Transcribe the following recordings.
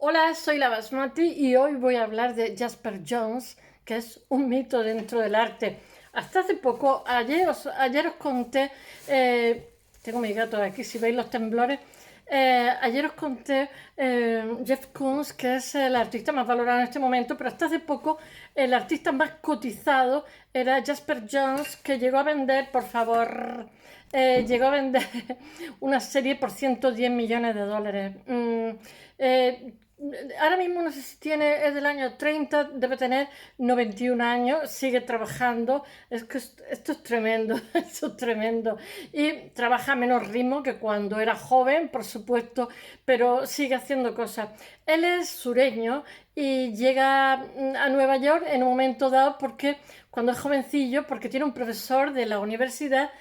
Hola, soy la Basmati y hoy voy a hablar de Jasper Johns, que es un mito dentro del arte. Hasta hace poco, ayer os conté, tengo mi gato aquí, si veis los temblores, ayer os conté Jeff Koons, que es el artista más valorado en este momento, pero hasta hace poco el artista más cotizado era Jasper Johns, que llegó a vender, por favor, llegó a vender una serie por 110 millones de dólares. Ahora mismo no sé si tiene, es del año 30, debe tener 91 años, sigue trabajando. Es que esto es tremendo, esto es tremendo. Y trabaja a menos ritmo que cuando era joven, por supuesto, pero sigue haciendo cosas. Él es sureño y llega a Nueva York en un momento dado porque cuando es jovencillo, porque tiene un profesor de la universidad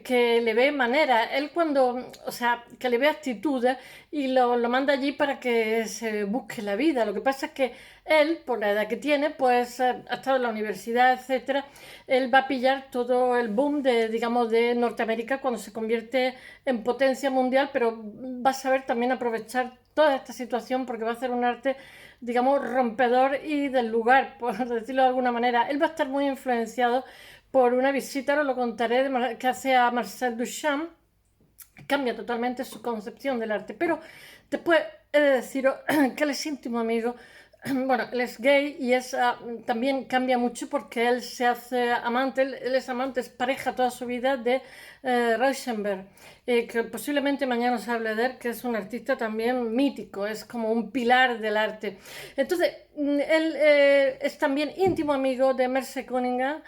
que le ve manera, él cuando, o sea, que le ve actitudes y lo manda allí para que se busque la vida. Lo que pasa es que él, por la edad que tiene, pues ha estado en la universidad, etcétera, él va a pillar todo el boom de, digamos, de Norteamérica cuando se convierte en potencia mundial, pero va a saber también aprovechar toda esta situación porque va a hacer un arte, digamos, rompedor y del lugar, por decirlo de alguna manera. Él va a estar muy influenciado por una visita, ahora lo contaré, que hace a Marcel Duchamp. Cambia totalmente su concepción del arte, pero después he de deciros que él es íntimo amigo. Bueno, él es gay y también cambia mucho porque él se hace amante, él es amante, es pareja toda su vida de Rauschenberg, que posiblemente mañana os hable de él, que es un artista también mítico, es como un pilar del arte. Entonces, él es también íntimo amigo de Merce Cunningham,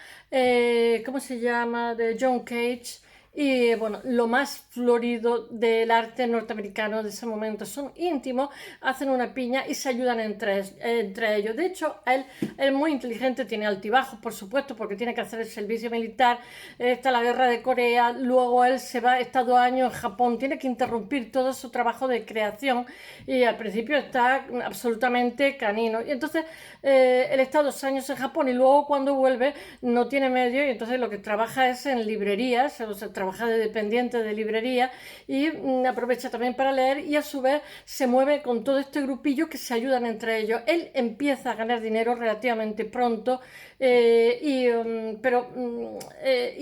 ¿cómo se llama? De John Cage. Y bueno, lo más florido del arte norteamericano de ese momento. Son íntimos, hacen una piña y se ayudan entre ellos. De hecho, él es muy inteligente, tiene altibajos, por supuesto, porque tiene que hacer el servicio militar. Está la guerra de Corea, luego él se va, está 2 años en Japón, tiene que interrumpir todo su trabajo de creación y al principio está absolutamente canino. Y entonces él está 2 años en Japón y luego cuando vuelve no tiene medio y entonces lo que trabaja es en librerías, o sea, trabaja de dependiente de librería y aprovecha también para leer y a su vez se mueve con todo este grupillo que se ayudan entre ellos. Él empieza a ganar dinero relativamente pronto y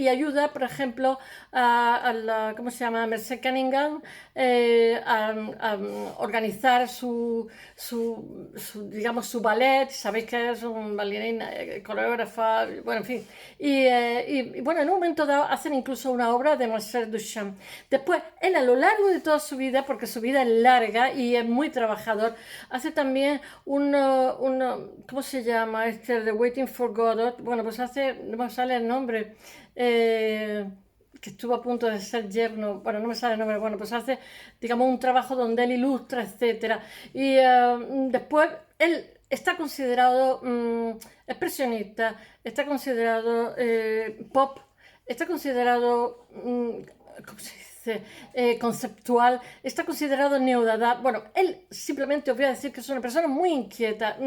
ayuda, por ejemplo, a la, ¿cómo se llama? Merce Cunningham a organizar digamos, su ballet. Sabéis que es un bailarina, coreógrafa, bueno, en fin. Y bueno, en un momento dado hacen incluso una obra de Marcel Duchamp. Después, él a lo largo de toda su vida, porque su vida es larga y es muy trabajador, hace también ¿cómo se llama? The Waiting for Godot. Bueno, pues hace, no me sale el nombre, que estuvo a punto de ser yerno, bueno, no me sale el nombre, bueno, pues hace, digamos, un trabajo donde él ilustra, etcétera. Y después, él está considerado expresionista, está considerado pop, está considerado, ¿cómo se dice? Conceptual, está considerado neodada. Bueno, él simplemente os voy a decir que es una persona muy inquieta,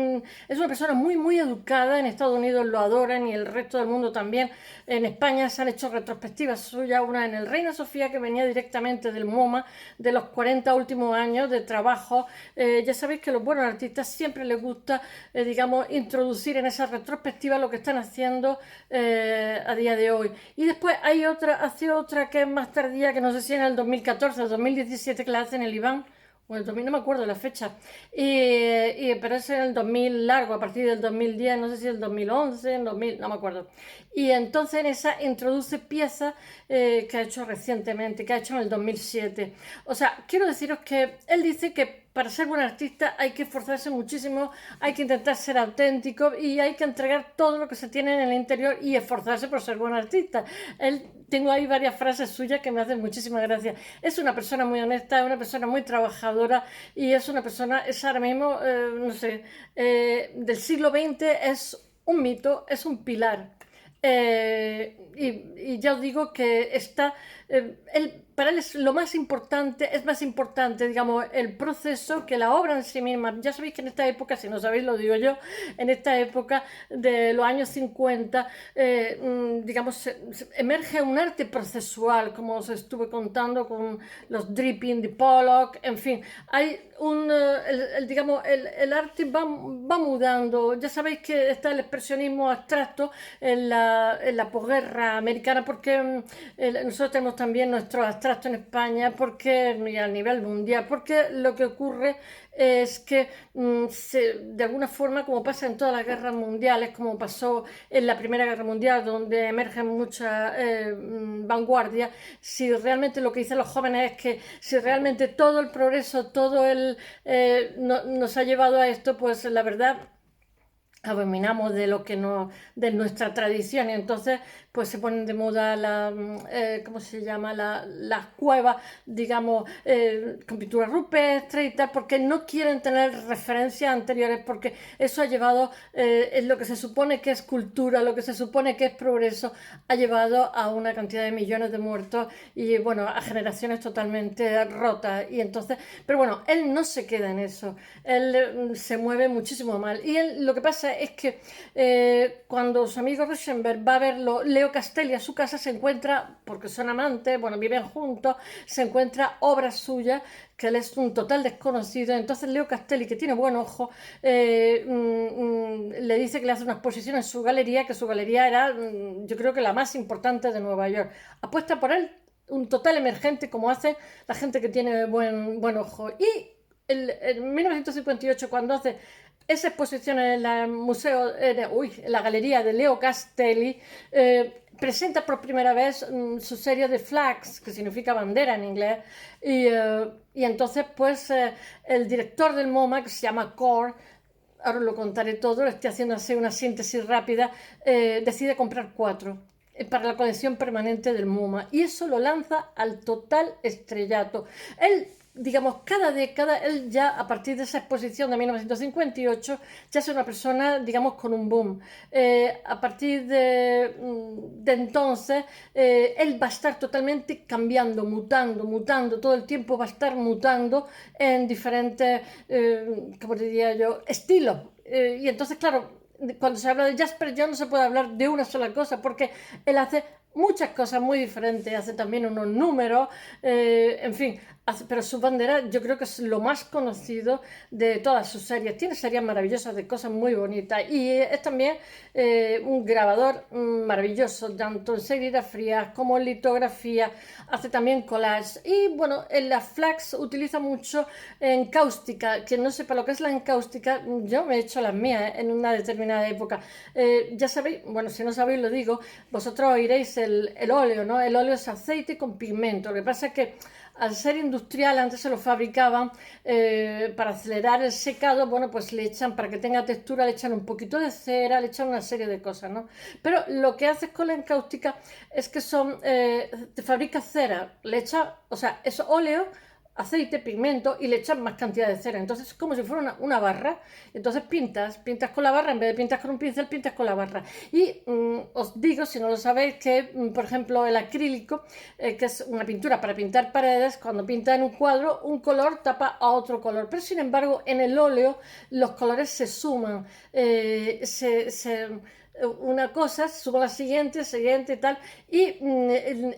es una persona muy, muy educada. En Estados Unidos lo adoran y el resto del mundo también. En España se han hecho retrospectivas suyas, una en el Reina Sofía que venía directamente del MoMA, de los 40 últimos años de trabajo. Ya sabéis que a los buenos artistas siempre les gusta, digamos, introducir en esa retrospectiva lo que están haciendo a día de hoy. Y después hace otra que es más tardía, que no sé si en el 2014 o 2017 que la hacen en el Iván, o el 2000, no me acuerdo la fecha, pero es en el 2000 largo, a partir del 2010, no sé si el 2011, el 2000, no me acuerdo. Y entonces en esa introduce piezas que ha hecho recientemente, que ha hecho en el 2007. O sea, quiero deciros que él dice que para ser buen artista hay que esforzarse muchísimo, hay que intentar ser auténtico y hay que entregar todo lo que se tiene en el interior y esforzarse por ser buen artista. Tengo ahí varias frases suyas que me hacen muchísimas gracias. Es una persona muy honesta, es una persona muy trabajadora y es una persona, es ahora mismo, no sé, del siglo XX, es un mito, es un pilar. Y ya os digo que está para él es lo más importante, es más importante, digamos, el proceso que la obra en sí misma. Ya sabéis que en esta época, si no sabéis lo digo yo, en esta época de los años 50, digamos, emerge un arte procesual, como os estuve contando con los dripping de Pollock, en fin, hay digamos, el arte va mudando. Ya sabéis que está el expresionismo abstracto en la posguerra americana, porque nosotros tenemos también nuestro abstracto en España, porque y a nivel mundial, porque lo que ocurre es que de alguna forma, como pasa en todas las guerras mundiales, como pasó en la Primera Guerra Mundial, donde emergen muchas vanguardias, si realmente lo que dicen los jóvenes es que si realmente todo el progreso, todo nos ha llevado a esto, pues la verdad abominamos de lo que no, de nuestra tradición, y entonces pues se ponen de moda ¿cómo se llama? Las cuevas, digamos, con pintura rupestre y tal, porque no quieren tener referencias anteriores, porque eso ha llevado, en lo que se supone que es cultura, lo que se supone que es progreso, ha llevado a una cantidad de millones de muertos y, bueno, a generaciones totalmente rotas. Y entonces, pero bueno, él no se queda en eso, él se mueve muchísimo mal. Y él, lo que pasa es que cuando su amigo Rauschenberg va a verlo, Leo Castelli a su casa, se encuentra, porque son amantes, bueno, viven juntos, se encuentra obras suyas que él es un total desconocido. Entonces Leo Castelli, que tiene buen ojo, le dice que le hace una exposición en su galería, que su galería era, yo creo que la más importante de Nueva York. Apuesta por él, un total emergente, como hace la gente que tiene buen ojo. Y en 1958, cuando hace esa exposición en el museo, en la galería de Leo Castelli, presenta por primera vez su serie de flags, que significa bandera en inglés, y entonces pues el director del MoMA, que se llama Core, ahora lo contaré todo, le estoy haciendo así una síntesis rápida, decide comprar 4 para la colección permanente del MoMA, y eso lo lanza al total estrellato. Él, digamos, cada década, él ya a partir de esa exposición de 1958 ya es una persona, digamos, con un boom. A partir de entonces, él va a estar totalmente cambiando, mutando, todo el tiempo va a estar mutando en diferentes, ¿cómo diría yo?, estilos. Y entonces, claro, cuando se habla de Jasper John no se puede hablar de una sola cosa, porque él hace muchas cosas muy diferentes, hace también unos números, en fin, pero su bandera yo creo que es lo más conocido de todas sus series. Tiene series maravillosas de cosas muy bonitas, y es también un grabador maravilloso, tanto en serigrafías como en litografía. Hace también collage, y bueno, en las flags utiliza mucho encáustica. Quien no sepa lo que es la encáustica, yo me he hecho las mías en una determinada época. Ya sabéis, bueno, si no sabéis lo digo, vosotros oiréis el óleo, ¿no? El óleo es aceite con pigmento. Lo que pasa es que al ser industrial, antes se lo fabricaban para acelerar el secado, bueno, pues le echan, para que tenga textura, le echan un poquito de cera, le echan una serie de cosas, ¿no? Pero lo que haces con la encáustica es que te fabrica cera, le echa, o sea, es óleo, aceite, pigmento, y le echan más cantidad de cera. Entonces es como si fuera una barra. Entonces pintas con la barra, en vez de pintar con un pincel, pintas con la barra. Y os digo, si no lo sabéis, que por ejemplo el acrílico, que es una pintura para pintar paredes, cuando pinta en un cuadro, un color tapa a otro color. Pero sin embargo, en el óleo los colores se suman, una cosa, subo la siguiente y tal, y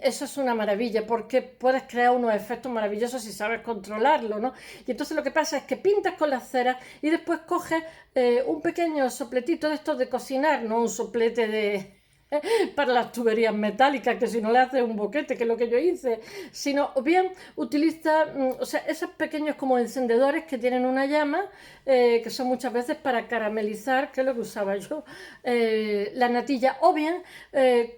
eso es una maravilla, porque puedes crear unos efectos maravillosos si sabes controlarlo, ¿no? Y entonces lo que pasa es que pintas con las ceras y después coges un pequeño sopletito de estos de cocinar, no un soplete para las tuberías metálicas, que si no le haces un boquete, que es lo que yo hice, sino o bien utiliza, o sea, esos pequeños como encendedores que tienen una llama, que son muchas veces para caramelizar, que es lo que usaba yo, la natilla, o bien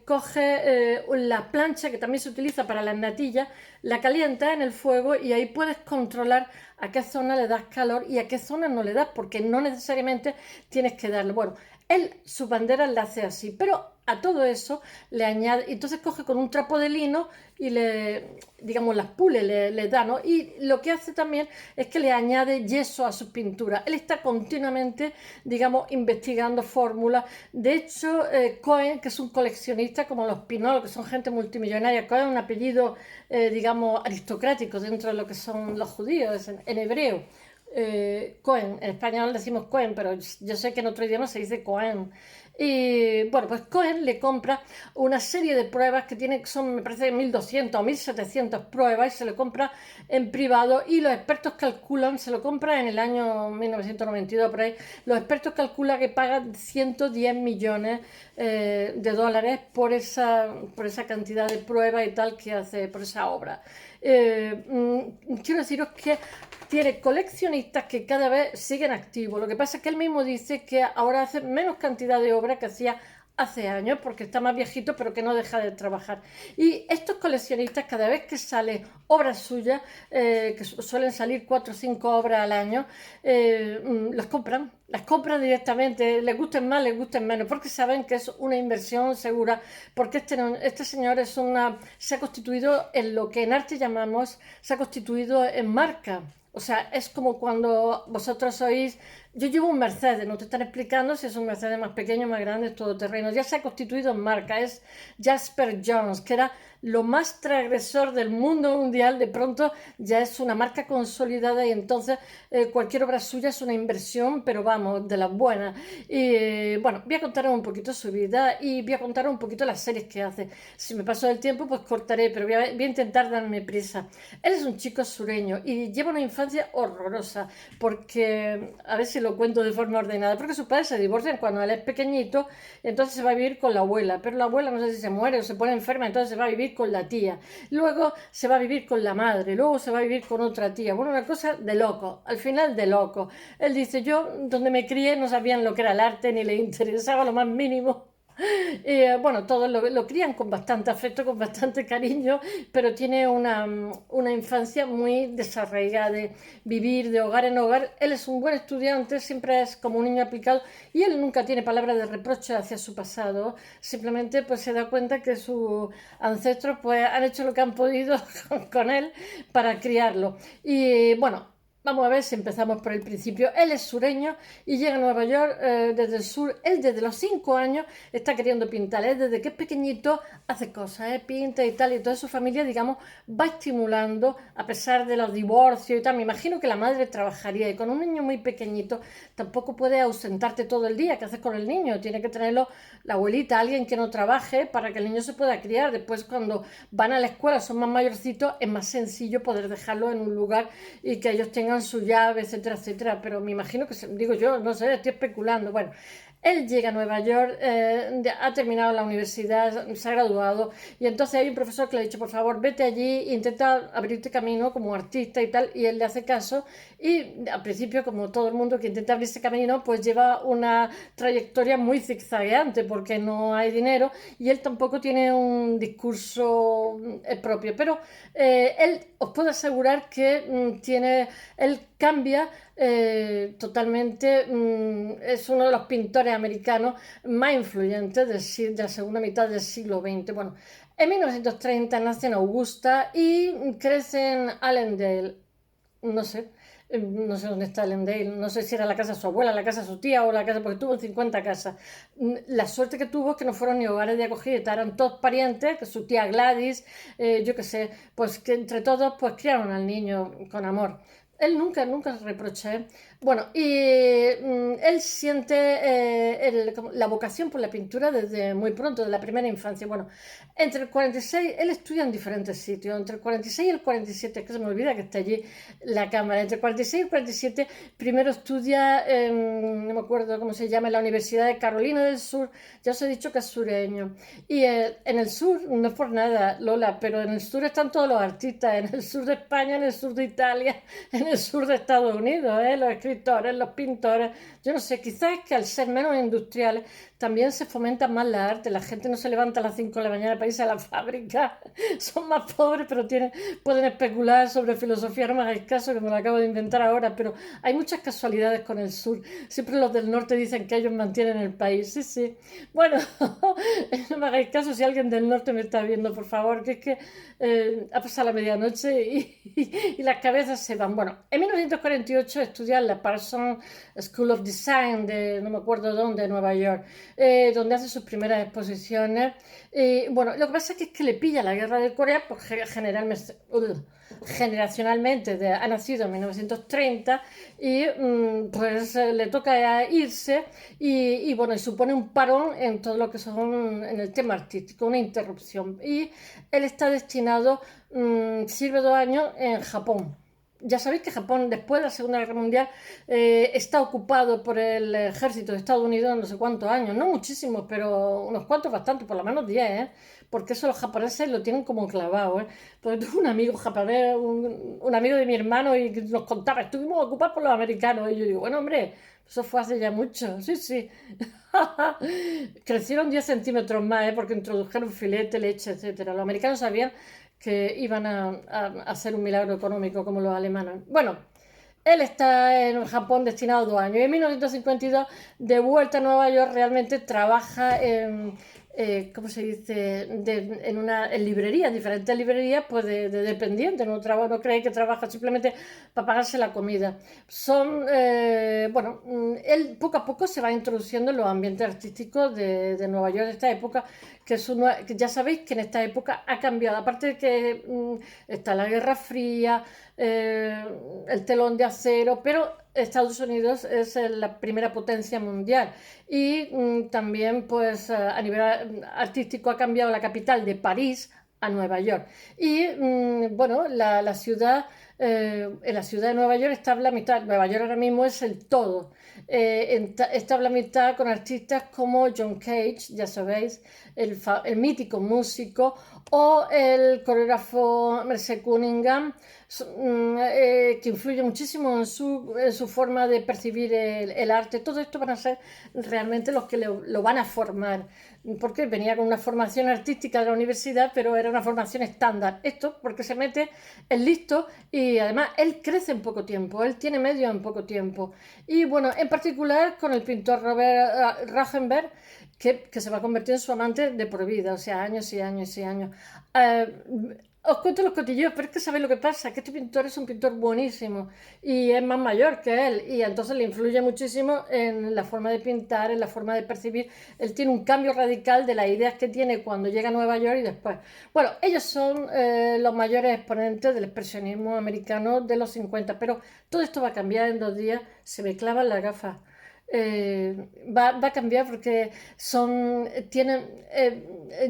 coge la plancha, que también se utiliza para las natillas, la calienta en el fuego, y ahí puedes controlar a qué zona le das calor y a qué zona no le das, porque no necesariamente tienes que darle. Bueno, él su bandera la hace así, pero a todo eso le añade, entonces coge con un trapo de lino y le, digamos, las pule, le da, ¿no? Y lo que hace también es que le añade yeso a sus pinturas. Él está continuamente, digamos, investigando fórmulas. De hecho, Cohen, que es un coleccionista como los Pinot, que son gente multimillonaria, Cohen es un apellido, digamos, aristocrático dentro de lo que son los judíos, en hebreo. Cohen, en español decimos Cohen, pero yo sé que en otro idioma se dice Cohen. Y bueno, pues Cohen le compra una serie de pruebas que tiene, son me parece 1200 o 1700 pruebas, y se le compra en privado, y los expertos calculan, se lo compra en el año 1992 por ahí, los expertos calculan que pagan 110 millones de dólares por esa cantidad de pruebas y tal que hace, por esa obra. Quiero deciros que tiene coleccionistas que cada vez siguen activos. Lo que pasa es que él mismo dice que ahora hace menos cantidad de obra que hacía hace años, porque está más viejito, pero que no deja de trabajar. Y estos coleccionistas, cada vez que sale obras suyas, que suelen salir 4 o 5 obras al año, las compran directamente, les gusten más, les gusten menos, porque saben que es una inversión segura, porque este señor se ha constituido en lo que en arte llamamos, se ha constituido en marca. O sea, es como cuando vosotros oís, yo llevo un Mercedes, no te están explicando si es un Mercedes más pequeño, más grande, es todoterreno. Ya se ha constituido en marca, es Jasper Jones, que era lo más transgresor del mundo mundial, de pronto ya es una marca consolidada, y entonces cualquier obra suya es una inversión, pero vamos, de las buenas. Y bueno, voy a contaros un poquito su vida y voy a contaros un poquito las series que hace. Si me paso del tiempo, pues cortaré, pero voy a intentar darme prisa. Él es un chico sureño y lleva una infancia horrorosa, porque, a ver si lo cuento de forma ordenada, porque sus padres se divorcian cuando él es pequeñito, entonces se va a vivir con la abuela, pero la abuela no sé si se muere o se pone enferma, entonces se va a vivir con la tía, luego se va a vivir con la madre, luego se va a vivir con otra tía. Bueno, una cosa de loco, al final de loco. Él dice, yo donde me crié no sabían lo que era el arte, ni les interesaba lo más mínimo. Bueno, todos lo crían con bastante afecto, con bastante cariño, pero tiene una infancia muy desarraigada de vivir de hogar en hogar. Él es un buen estudiante, siempre es como un niño aplicado, y él nunca tiene palabra de reproche hacia su pasado. Simplemente pues se da cuenta que sus ancestros pues han hecho lo que han podido con él para criarlo. Y bueno, vamos a ver si empezamos por el principio. Él es sureño y llega a Nueva York desde el sur. Él desde los 5 años está queriendo pintar. Él desde que es pequeñito hace cosas, pinta y tal. Y toda su familia, digamos, va estimulando a pesar de los divorcios y tal. Me imagino que la madre trabajaría, y con un niño muy pequeñito tampoco puede ausentarte todo el día. ¿Qué haces con el niño? Tiene que tenerlo la abuelita, alguien que no trabaje para que el niño se pueda criar. Después, cuando van a la escuela, son más mayorcitos, es más sencillo poder dejarlo en un lugar y que ellos tengan su llave, etcétera, etcétera. Pero me imagino que, digo yo, no sé, estoy especulando. Bueno, él llega a Nueva York, ha terminado la universidad, se ha graduado, y entonces hay un profesor que le ha dicho, por favor, vete allí, intenta abrirte camino como artista y tal, y él le hace caso, y al principio, como todo el mundo que intenta abrirse camino, pues lleva una trayectoria muy zigzagueante, porque no hay dinero, y él tampoco tiene un discurso propio, pero él, os puedo asegurar que él cambia totalmente, es uno de los pintores americanos más influyentes de la segunda mitad del siglo XX. Bueno, en 1930 nace en Augusta y crece en Allendale, no sé. No sé dónde está Allendale, no sé si era la casa de su abuela, la casa de su tía o la casa, porque tuvo 50 casas. La suerte que tuvo es que no fueron ni hogares de acogida, eran todos parientes, que su tía Gladys, yo qué sé, pues que entre todos pues criaron al niño con amor. Él nunca reprocha. Bueno, y él siente la vocación por la pintura desde muy pronto, de la primera infancia. Bueno, entre el 46, él estudia en diferentes sitios, entre el 46 y el 47, es que se me olvida que está allí la cámara, entre el 46 y el 47, primero estudia, no me acuerdo cómo se llama, en la Universidad de Carolina del Sur, ya os he dicho que es sureño. Y en el sur, no es por nada, Lola, pero en el sur están todos los artistas, en el sur de España, en el sur de Italia, en en el sur de Estados Unidos, los escritores, los pintores, yo no sé, quizás es que al ser menos industriales también se fomenta más la arte, la gente no se levanta a las 5 de la mañana para irse a la fábrica, son más pobres pero pueden especular sobre filosofía, no me hagáis caso que me lo acabo de inventar ahora, pero hay muchas casualidades con el sur, siempre los del norte dicen que ellos mantienen el país, sí, sí, bueno, no me hagáis caso si alguien del norte me está viendo, por favor, que es que ha pasado la medianoche y las cabezas se van. Bueno, en 1948 estudia en la Parsons School of Design de no me acuerdo dónde, de Nueva York, donde hace sus primeras exposiciones. Bueno, lo que pasa es que le pilla la guerra de Corea, pues generacionalmente ha nacido en 1930 y pues le toca irse y bueno, y supone un parón en todo lo que son en el tema artístico, una interrupción. Y él está destinado, sirve 2 años en Japón. Ya sabéis que Japón, después de la Segunda Guerra Mundial, está ocupado por el ejército de Estados Unidos no sé cuántos años, no muchísimos, pero unos cuantos bastante, por lo menos 10, porque eso los japoneses lo tienen como clavado. Pues tuve un amigo japonés, un amigo de mi hermano, y nos contaba, estuvimos ocupados por los americanos, y yo digo, bueno, hombre, eso fue hace ya mucho, sí, sí. Crecieron 10 centímetros más, porque introdujeron filete, leche, etcétera. Los americanos sabían que iban a hacer un milagro económico como los alemanes. Bueno, él está en Japón destinado 2 años y en 1952, de vuelta a Nueva York, realmente trabaja en, ¿cómo se dice? En librerías, diferentes librerías, pues de dependiente, no cree que trabaja simplemente para pagarse la comida. Bueno, él poco a poco se va introduciendo en los ambientes artísticos de Nueva York de esta época, que ya sabéis que en esta época ha cambiado, aparte de que está la Guerra Fría, el telón de acero, pero Estados Unidos es la primera potencia mundial y también pues a nivel artístico ha cambiado la capital de París a Nueva York y bueno, la ciudad, en la ciudad de Nueva York está la mitad. Nueva York ahora mismo es el todo, está la mitad con artistas como John Cage, ya sabéis, el mítico músico, o el coreógrafo Merce Cunningham, que influye muchísimo en su forma de percibir el arte. Todo esto van a ser realmente los que lo van a formar, porque venía con una formación artística de la universidad, pero era una formación estándar. Esto porque se mete, es listo y además él crece en poco tiempo, él tiene medios en poco tiempo. Y bueno, en particular con el pintor Robert Rauschenberg, que se va a convertir en su amante de por vida, o sea, años y años y años. Os cuento los cotilleos, pero es que sabéis lo que pasa, que este pintor es un pintor buenísimo y es más mayor que él y entonces le influye muchísimo en la forma de pintar, en la forma de percibir. Él tiene un cambio radical de las ideas que tiene cuando llega a Nueva York y después. Bueno, ellos son los mayores exponentes del expresionismo americano de los 50, pero todo esto va a cambiar en 2 días, se me clavan las gafas. Va a cambiar porque tienen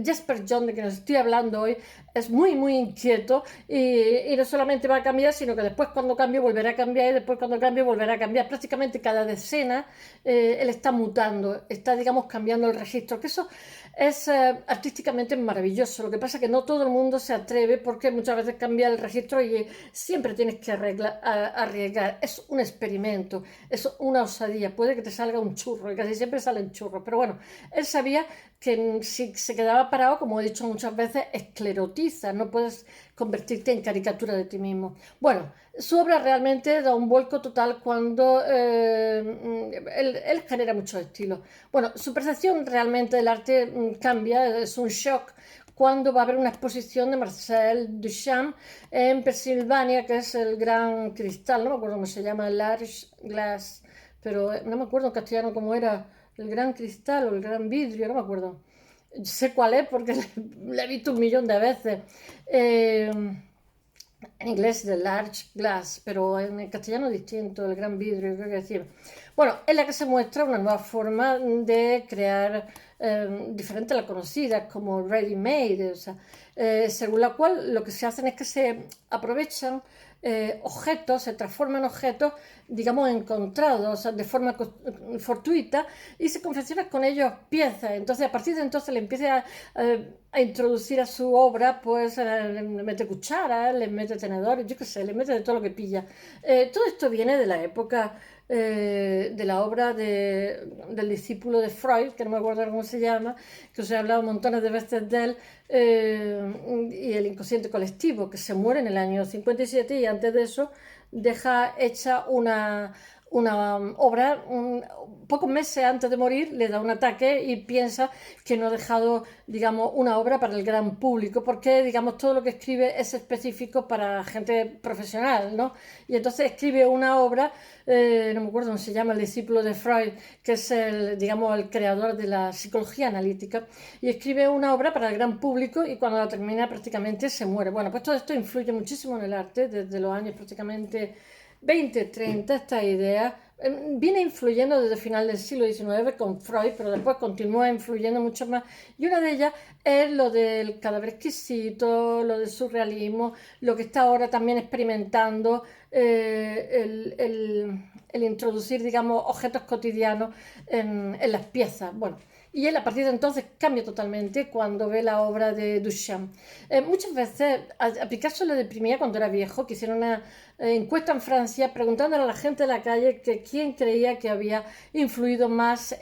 Jasper John, de que nos estoy hablando hoy, es muy muy inquieto y no solamente va a cambiar, sino que después cuando cambie volverá a cambiar y después cuando cambie volverá a cambiar. Prácticamente cada decena él está mutando, está digamos cambiando el registro, que eso es artísticamente maravilloso. Lo que pasa es que no todo el mundo se atreve porque muchas veces cambia el registro y siempre tienes que arriesgar. Es un experimento, es una osadía. Puede que te salga un churro y casi siempre salen churros. Pero bueno, él sabía que si se quedaba parado, como he dicho muchas veces, esclerotiza. No puedes convertirte en caricatura de ti mismo. Bueno, su obra realmente da un vuelco total cuando él genera muchos estilos. Bueno, su percepción realmente del arte cambia, es un shock cuando va a haber una exposición de Marcel Duchamp en Pensilvania, que es el Gran Cristal, no me acuerdo cómo se llama, Large Glass, pero no me acuerdo en castellano cómo era, el Gran Cristal o el Gran Vidrio, no me acuerdo. Sé cuál es porque la he visto 1.000.000 de veces. En inglés de large glass, pero en el castellano distinto, el gran vidrio, creo que decir. Bueno, en la que se muestra una nueva forma de crear, diferente a la conocida, como ready-made, o sea, según la cual lo que se hacen es que se aprovechan objetos, se transforman objetos, digamos, encontrados, o sea, de forma fortuita, y se confecciona con ellos piezas. Entonces, a partir de entonces le empieza a introducir a su obra, pues le mete cucharas, le mete tenedores, yo qué sé, le mete de todo lo que pilla. Todo esto viene de la época de la obra del discípulo de Freud, que no me acuerdo cómo se llama, que os he hablado montones de veces de él, y el inconsciente colectivo, que se muere en el año 57 y antes de eso deja hecha una obra, pocos meses antes de morir le da un ataque y piensa que no ha dejado, digamos, una obra para el gran público, porque, digamos, todo lo que escribe es específico para gente profesional, ¿no? Y entonces escribe una obra, no me acuerdo cómo se llama, el discípulo de Freud, que es digamos, el creador de la psicología analítica, y escribe una obra para el gran público y cuando la termina prácticamente se muere. Bueno, pues todo esto influye muchísimo en el arte desde los años prácticamente 20, 30, esta idea viene influyendo desde el final del siglo XIX con Freud, pero después continúa influyendo mucho más. Y una de ellas es lo del cadáver exquisito, lo del surrealismo, lo que está ahora también experimentando el introducir, digamos, objetos cotidianos en las piezas. Bueno, y él a partir de entonces cambia totalmente cuando ve la obra de Duchamp. Muchas veces a Picasso le deprimía cuando era viejo, que hicieron una encuesta en Francia preguntándole a la gente de la calle que quién creía que había influido más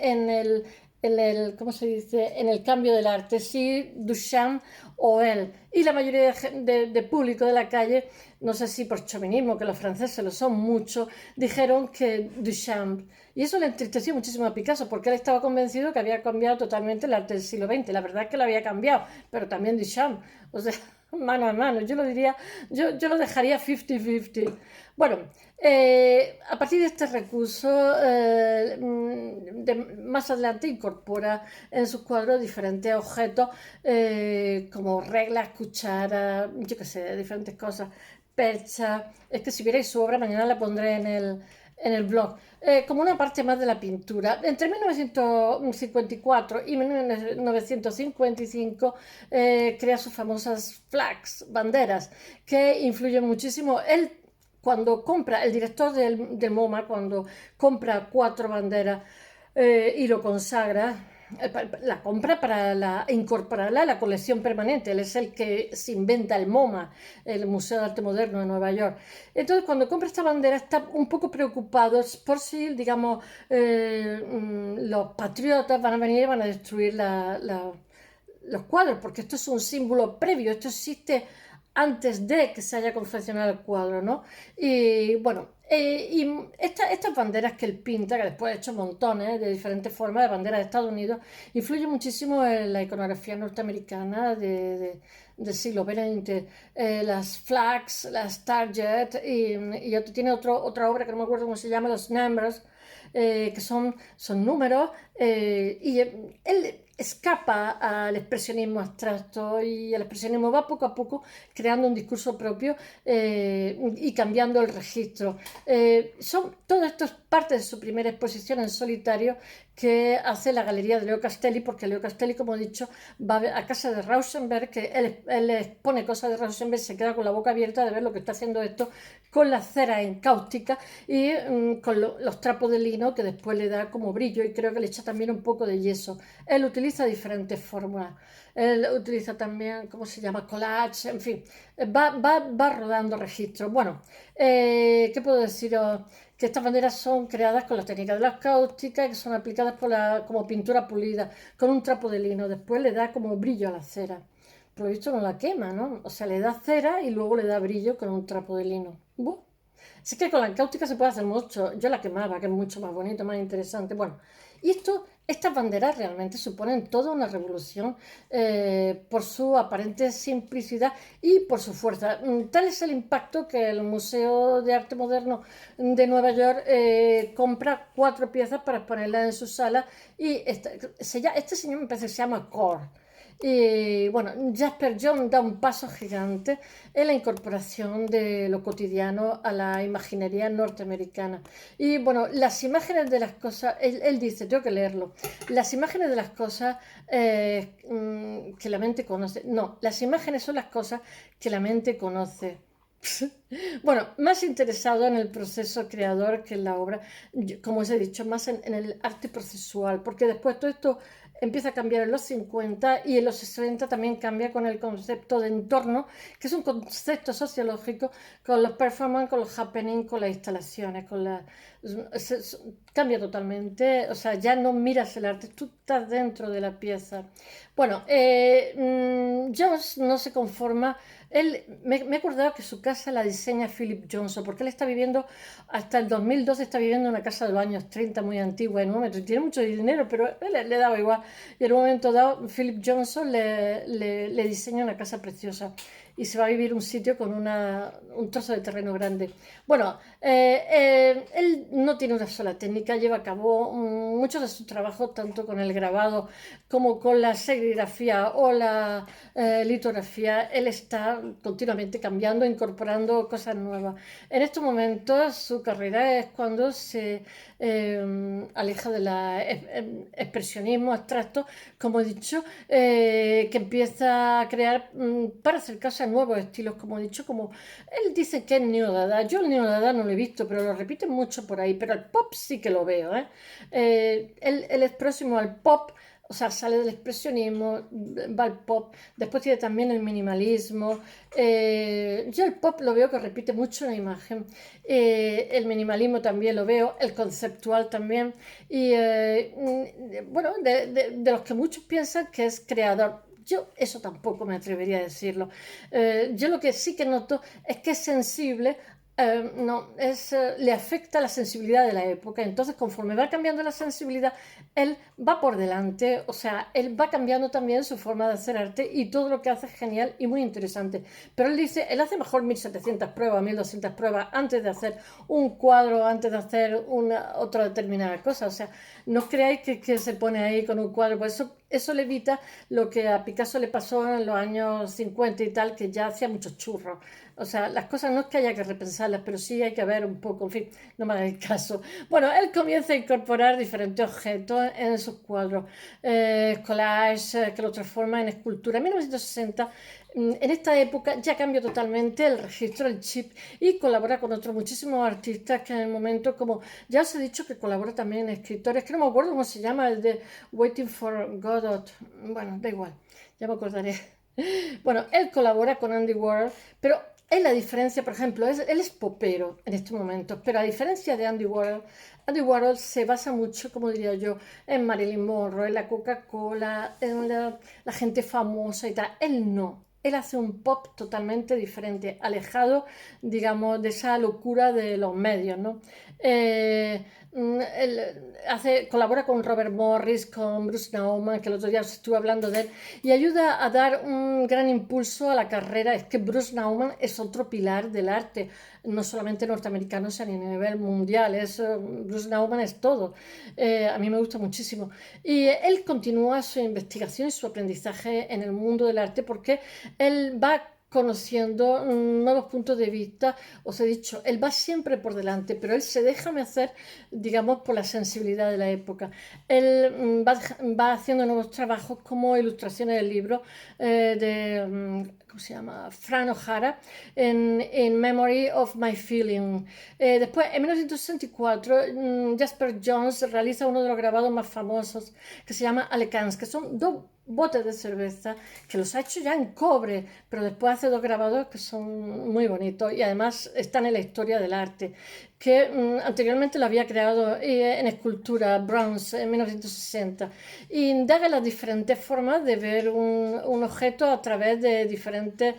¿cómo se dice? En el cambio del arte, si Duchamp o él. Y la mayoría de público de la calle, no sé si por chauvinismo, que los franceses lo son mucho, dijeron que Duchamp. Y eso le entristeció muchísimo a Picasso, porque él estaba convencido que había cambiado totalmente el arte del siglo XX. La verdad es que lo había cambiado, pero también Duchamp. O sea, mano a mano. Yo lo diría, yo lo dejaría 50-50. Bueno, a partir de este recurso, más adelante incorpora en sus cuadros diferentes objetos como reglas, cucharas, yo qué sé, diferentes cosas, perchas. Es que si vierais su obra, mañana la pondré en el blog. Como una parte más de la pintura. Entre 1954 y 1955 crea sus famosas flags, banderas, que influyen muchísimo. Él, cuando compra, el director del MoMA, cuando compra 4 banderas y lo consagra, la compra para incorporarla a la colección permanente. Él es el que se inventa el MoMA, el Museo de Arte Moderno de Nueva York. Entonces, cuando compra esta bandera, está un poco preocupado por si, digamos, los patriotas van a venir y van a destruir los cuadros, porque esto es un símbolo previo, esto existe antes de que se haya confeccionado el cuadro, ¿no? Y bueno, y estas banderas que él pinta, que después ha hecho montones de diferentes formas de banderas de Estados Unidos, influyen muchísimo en la iconografía norteamericana del siglo XX. Las flags, las target, y tiene otra obra que no me acuerdo cómo se llama, los numbers, que son números, y él escapa al expresionismo abstracto y el expresionismo va poco a poco creando un discurso propio y cambiando el registro. Todo esto es parte de su primera exposición en solitario que hace la galería de Leo Castelli, porque Leo Castelli, como he dicho, va a casa de Rauschenberg, que él expone cosas de Rauschenberg, se queda con la boca abierta de ver lo que está haciendo esto con la cera encáustica y con los trapos de lino que después le da como brillo y creo que le echa también un poco de yeso. Él utiliza diferentes fórmulas. Él utiliza también, ¿cómo se llama? Collage, en fin, va rodando registros. Bueno, ¿qué puedo deciros? Que estas banderas son creadas con la técnica de la cáustica y que son aplicadas como pintura pulida, con un trapo de lino. Después le da como brillo a la cera. Por lo visto no la quema, ¿no? O sea, le da cera y luego le da brillo con un trapo de lino. Así que con la cáustica se puede hacer mucho. Yo la quemaba, que es mucho más bonito, más interesante. Bueno, y estas banderas realmente suponen toda una revolución por su aparente simplicidad y por su fuerza. Tal es el impacto que el Museo de Arte Moderno de Nueva York compra 4 piezas para exponerlas en su sala y este señor me parece que se llama Core. Y bueno, Jasper John da un paso gigante en la incorporación de lo cotidiano a la imaginería norteamericana. Y bueno, las imágenes de las cosas, él dice, tengo que leerlo, las imágenes de las cosas que la mente conoce. No, las imágenes son las cosas que la mente conoce. Bueno, más interesado en el proceso creador que en la obra, como os he dicho, más en el arte procesual, porque después todo esto empieza a cambiar en los 50 y en los 60 también cambia con el concepto de entorno, que es un concepto sociológico, con los performance, con los happening, con las instalaciones, cambia totalmente, o sea, ya no miras el arte, tú estás dentro de la pieza. Bueno, Jones no se conforma. Me he acordado que su casa la diseña Philip Johnson, porque él está viviendo, hasta el 2012 está viviendo en una casa de los años 30 muy antigua en un momento, y tiene mucho dinero, pero él le daba igual. Y en un momento dado, Philip Johnson le diseña una casa preciosa y se va a vivir un sitio con un trozo de terreno grande. Bueno, él no tiene una sola técnica, lleva a cabo muchos de sus trabajos, tanto con el grabado como con la serigrafía o la litografía. Él está continuamente cambiando, incorporando cosas nuevas. En estos momentos su carrera es cuando se aleja del expresionismo abstracto, como he dicho, que empieza a crear para acercarse a nuevos estilos, como he dicho, como él dice que es neodada. Yo el neodada no lo he visto, pero lo repiten mucho por ahí, pero el pop sí que lo veo. Él es próximo al pop. O sea, sale del expresionismo, va al pop, después tiene también el minimalismo. Yo el pop lo veo que repite mucho la imagen, el minimalismo también lo veo, el conceptual también, y bueno, de los que muchos piensan que es creador. Yo eso tampoco me atrevería a decirlo. Yo lo que sí que noto es que es sensible. No, le afecta la sensibilidad de la época. Entonces, conforme va cambiando la sensibilidad, él va por delante, o sea, él va cambiando también su forma de hacer arte y todo lo que hace es genial y muy interesante. Pero él dice, él hace mejor 1700 pruebas, 1200 pruebas antes de hacer un cuadro, antes de hacer otra determinada cosa. O sea, no creáis que se pone ahí con un cuadro, pues eso le evita lo que a Picasso le pasó en los años 50 y tal, que ya hacía muchos churros. O sea, las cosas no es que haya que repensarlas, pero sí hay que ver un poco, en fin, no me hagáis caso. Bueno, él comienza a incorporar diferentes objetos en sus cuadros, collages, que lo transforma en escultura. En 1960, en esta época ya cambió totalmente el registro, el chip, y colabora con otros muchísimos artistas que en el momento, como ya os he dicho, que colabora también en escritores, que no me acuerdo cómo se llama, el de Waiting for Godot. Bueno, da igual, ya me acordaré. Bueno, él colabora con Andy Warhol, pero es la diferencia, por ejemplo, él es popero en estos momentos, pero a diferencia de Andy Warhol se basa mucho, como diría yo, en Marilyn Monroe, en la Coca-Cola, en la gente famosa y tal. Él no. Él hace un pop totalmente diferente, alejado, digamos, de esa locura de los medios, ¿no? Él colabora con Robert Morris, con Bruce Nauman, que el otro día os estuve hablando de él, y ayuda a dar un gran impulso a la carrera. Es que Bruce Nauman es otro pilar del arte, no solamente norteamericano, sino a nivel mundial. Bruce Nauman es todo. A mí me gusta muchísimo. Y él continúa su investigación y su aprendizaje en el mundo del arte porque él va conociendo nuevos puntos de vista. Os he dicho, él va siempre por delante, pero él se deja hacer, digamos, por la sensibilidad de la época. Él va haciendo nuevos trabajos como ilustraciones del libro ¿cómo se llama? Fran O'Hara, en Memory of My Feeling. Después, en 1964, Jasper Johns realiza uno de los grabados más famosos que se llama Alecans, que son dos botes de cerveza que los ha hecho ya en cobre, pero después hace dos grabados que son muy bonitos y además están en la historia del arte, que anteriormente lo había creado en escultura, bronze, en 1960. Y indaga las diferentes formas de ver un objeto a través de diferentes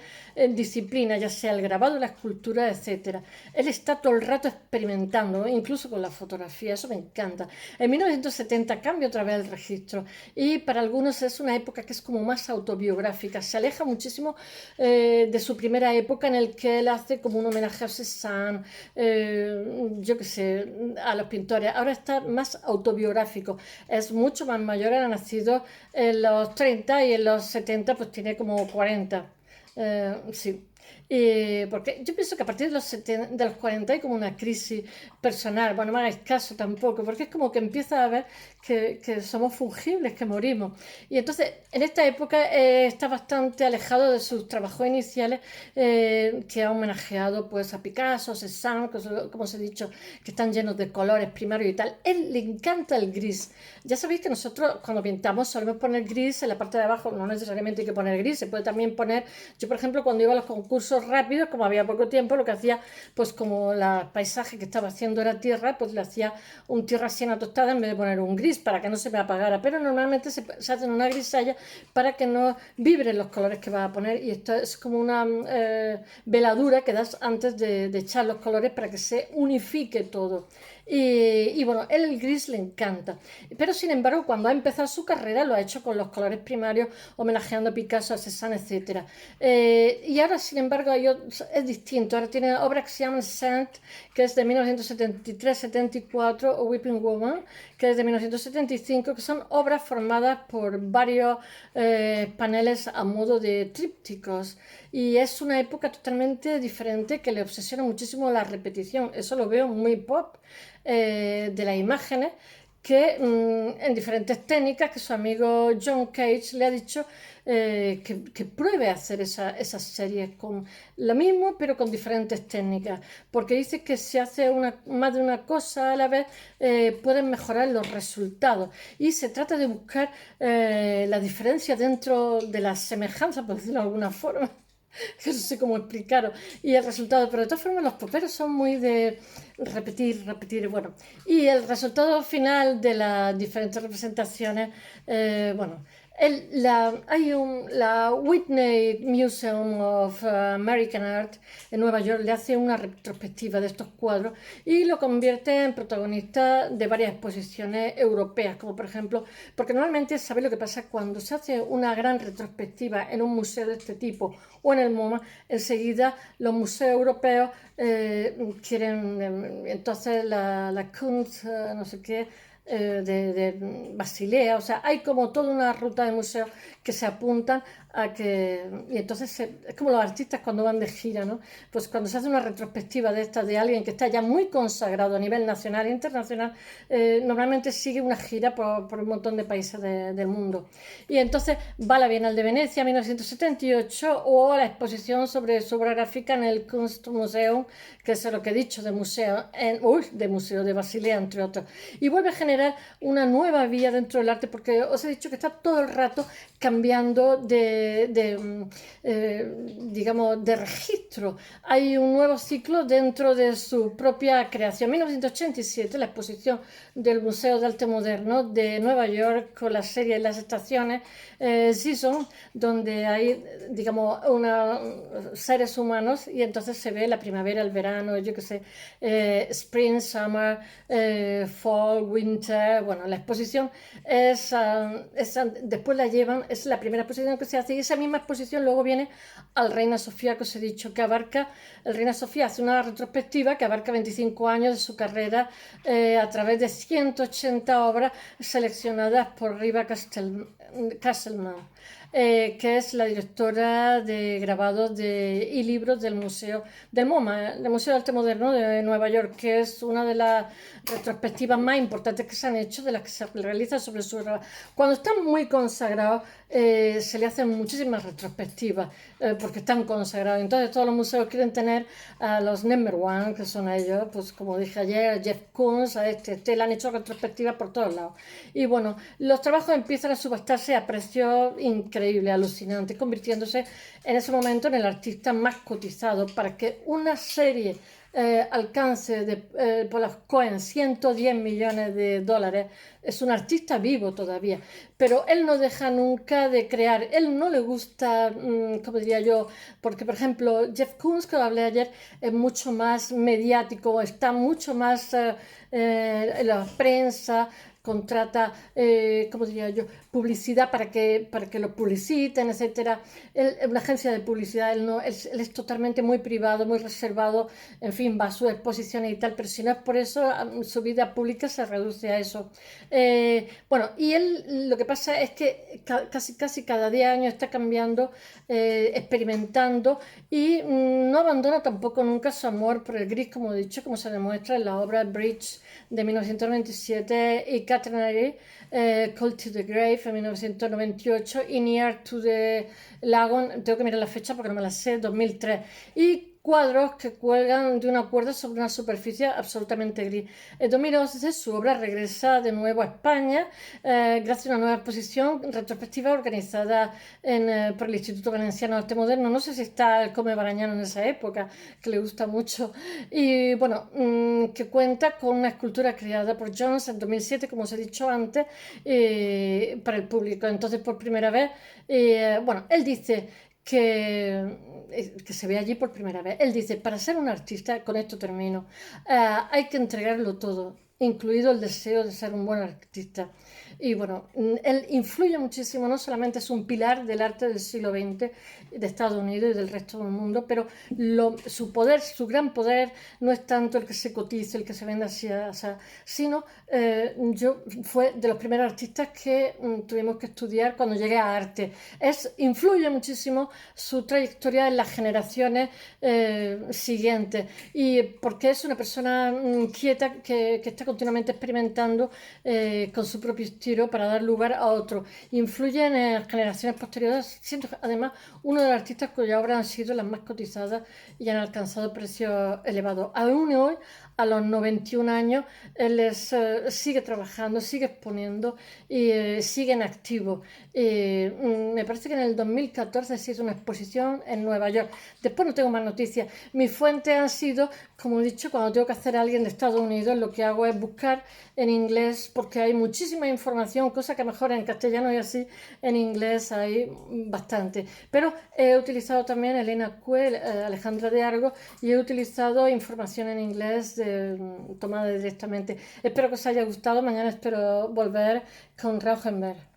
disciplinas, ya sea el grabado, la escultura, etc. Él está todo el rato experimentando, incluso con la fotografía, eso me encanta. En 1970 cambia otra vez el registro y para algunos es una época que es como más autobiográfica, se aleja muchísimo de su primera época en el que él hace como un homenaje a Cézanne, yo qué sé, a los pintores. Ahora está más autobiográfico, es mucho más mayor, ha nacido en los 30 y en los 70 pues tiene como 40. Sí. Porque yo pienso que a partir de de los 40 hay como una crisis personal. Bueno, no me hagáis caso tampoco, porque es como que empieza a ver que somos fungibles, que morimos. Y entonces, en esta época está bastante alejado de sus trabajos iniciales, que ha homenajeado pues a Picasso, a Cézanne, como os he dicho, que están llenos de colores primarios y tal. Él le encanta el gris. Ya sabéis que nosotros cuando pintamos solemos poner gris en la parte de abajo, no necesariamente hay que poner gris, se puede también poner, yo por ejemplo cuando iba a los concursos rápidos, como había poco tiempo, lo que hacía, pues como el paisaje que estaba haciendo era tierra, pues le hacía un tierra siena tostada en vez de poner un gris para que no se me apagara, pero normalmente se hace una grisalla para que no vibren los colores que vas a poner, y esto es como una veladura que das antes de echar los colores para que se unifique todo. Y bueno, él el gris le encanta. Pero sin embargo, cuando ha empezado su carrera, lo ha hecho con los colores primarios, homenajeando a Picasso, a Cézanne, etc. Y ahora, sin embargo, es distinto. Ahora tiene obras que se llaman Saint, que es de 1973-74, o Weeping Woman, que es de 1975, que son obras formadas por varios paneles a modo de trípticos. Y es una época totalmente diferente que le obsesiona muchísimo la repetición. Eso lo veo muy pop de las imágenes, que en diferentes técnicas, que su amigo John Cage le ha dicho que pruebe a hacer esas series con lo mismo pero con diferentes técnicas, porque dice que si hace más de una cosa a la vez pueden mejorar los resultados, y se trata de buscar la diferencia dentro de las semejanzas, por decirlo de alguna forma. Que no sé cómo explicaros, y el resultado, pero de todas formas los poperos son muy de repetir, repetir, bueno, y el resultado final de las diferentes representaciones, bueno, la Whitney Museum of American Art en Nueva York le hace una retrospectiva de estos cuadros y lo convierte en protagonista de varias exposiciones europeas, como por ejemplo, porque normalmente, ¿sabéis lo que pasa? Cuando se hace una gran retrospectiva en un museo de este tipo o en el MoMA, enseguida los museos europeos quieren, entonces la Kunst, no sé qué, de Basilea, o sea, hay como toda una ruta de museos que se apuntan a que, y entonces es como los artistas cuando van de gira, ¿no? Pues cuando se hace una retrospectiva de esta de alguien que está ya muy consagrado a nivel nacional e internacional, normalmente sigue una gira por un montón de países del mundo. Y entonces va a la Bienal de Venecia 1978 o a la exposición sobre su obra gráfica en el Kunstmuseum, que es lo que he dicho, de museo de Basilea, entre otros. Y vuelve a generar una nueva vía dentro del arte, porque os he dicho que está todo el rato cambiando digamos, de registro. Hay un nuevo ciclo dentro de su propia creación. En 1987, la exposición del Museo de Arte Moderno de Nueva York, con la serie Las Estaciones Season, donde hay, digamos, seres humanos, y entonces se ve la primavera, el verano, yo qué sé, spring, summer, fall, winter. Bueno, la exposición después la llevan, es la primera exposición que se hace, y esa misma exposición luego viene al Reina Sofía, que os he dicho, que abarca, el Reina Sofía hace una retrospectiva que abarca 25 años de su carrera a través de 180 obras seleccionadas por Riva Castleman, que es la directora de grabados y libros del Museo del MoMA, del Museo de Arte Moderno de Nueva York, que es una de las retrospectivas más importantes que se han hecho, de las que se realizan sobre su grabado. Cuando están muy consagrados, se le hacen muchísimas retrospectivas, porque están consagrados. Entonces todos los museos quieren tener a los number one, que son ellos, pues como dije ayer, a Jeff Koons, a le han hecho retrospectivas por todos lados. Y bueno, los trabajos empiezan a subastarse a precios increíbles, alucinantes, convirtiéndose en ese momento en el artista más cotizado. Para que una serie alcance por los Cohen 110 millones de dólares, es un artista vivo todavía, pero él no deja nunca de crear. Él no le gusta, como diría yo, porque por ejemplo Jeff Koons, que lo hablé ayer, es mucho más mediático, está mucho más en la prensa, contrata, ¿cómo diría yo?, publicidad para que lo publiciten, etcétera. Una agencia de publicidad, él es totalmente muy privado, muy reservado, en fin, va a sus exposiciones y tal, pero si no es por eso, su vida pública se reduce a eso. Bueno, y él lo que pasa es que casi cada 10 años está cambiando, experimentando y no abandona tampoco nunca su amor por el gris, como he dicho, como se demuestra en la obra Bridge de 1997 y Catenary, Call to the Grave en 1998 y Near to the Lagoon, tengo que mirar la fecha porque no me la sé, 2003. Y cuadros que cuelgan de una cuerda sobre una superficie absolutamente gris. En 2011 su obra regresa de nuevo a España gracias a una nueva exposición retrospectiva organizada por el Instituto Valenciano de Arte Moderno. No sé si está el Come Barañano en esa época, que le gusta mucho. Y bueno, que cuenta con una escultura creada por Jones en 2007, como os he dicho antes, para el público. Entonces, por primera vez, bueno, él dice que se ve allí por primera vez. Él dice, para ser un artista, con esto termino, hay que entregarlo todo, incluido el deseo de ser un buen artista. Y bueno, él influye muchísimo, no solamente es un pilar del arte del siglo XX de Estados Unidos y del resto del mundo, pero su poder, su gran poder, no es tanto el que se cotice, el que se venda así, sino fue de los primeros artistas que tuvimos que estudiar cuando llegué a arte. Influye muchísimo su trayectoria en las generaciones siguientes, y porque es una persona quieta que está continuamente experimentando con su propio estilo para dar lugar a otro. Influye en generaciones posteriores, siendo además uno de los artistas cuyas obras han sido las más cotizadas y han alcanzado precios elevados. Aún hoy, a los 91 años, él sigue trabajando, sigue exponiendo y sigue en activo. Me parece que en el 2014 se hizo una exposición en Nueva York. Después no tengo más noticias. Mis fuentes han sido, como he dicho, cuando tengo que hacer a alguien de Estados Unidos, lo que hago es buscar en inglés, porque hay muchísima información, cosa que mejor en castellano y así en inglés hay bastante. Pero he utilizado también Elena Cue, Alejandra de Argo, y he utilizado información en inglés tomada directamente. Espero que os haya gustado. Mañana espero volver con Rauschenberg.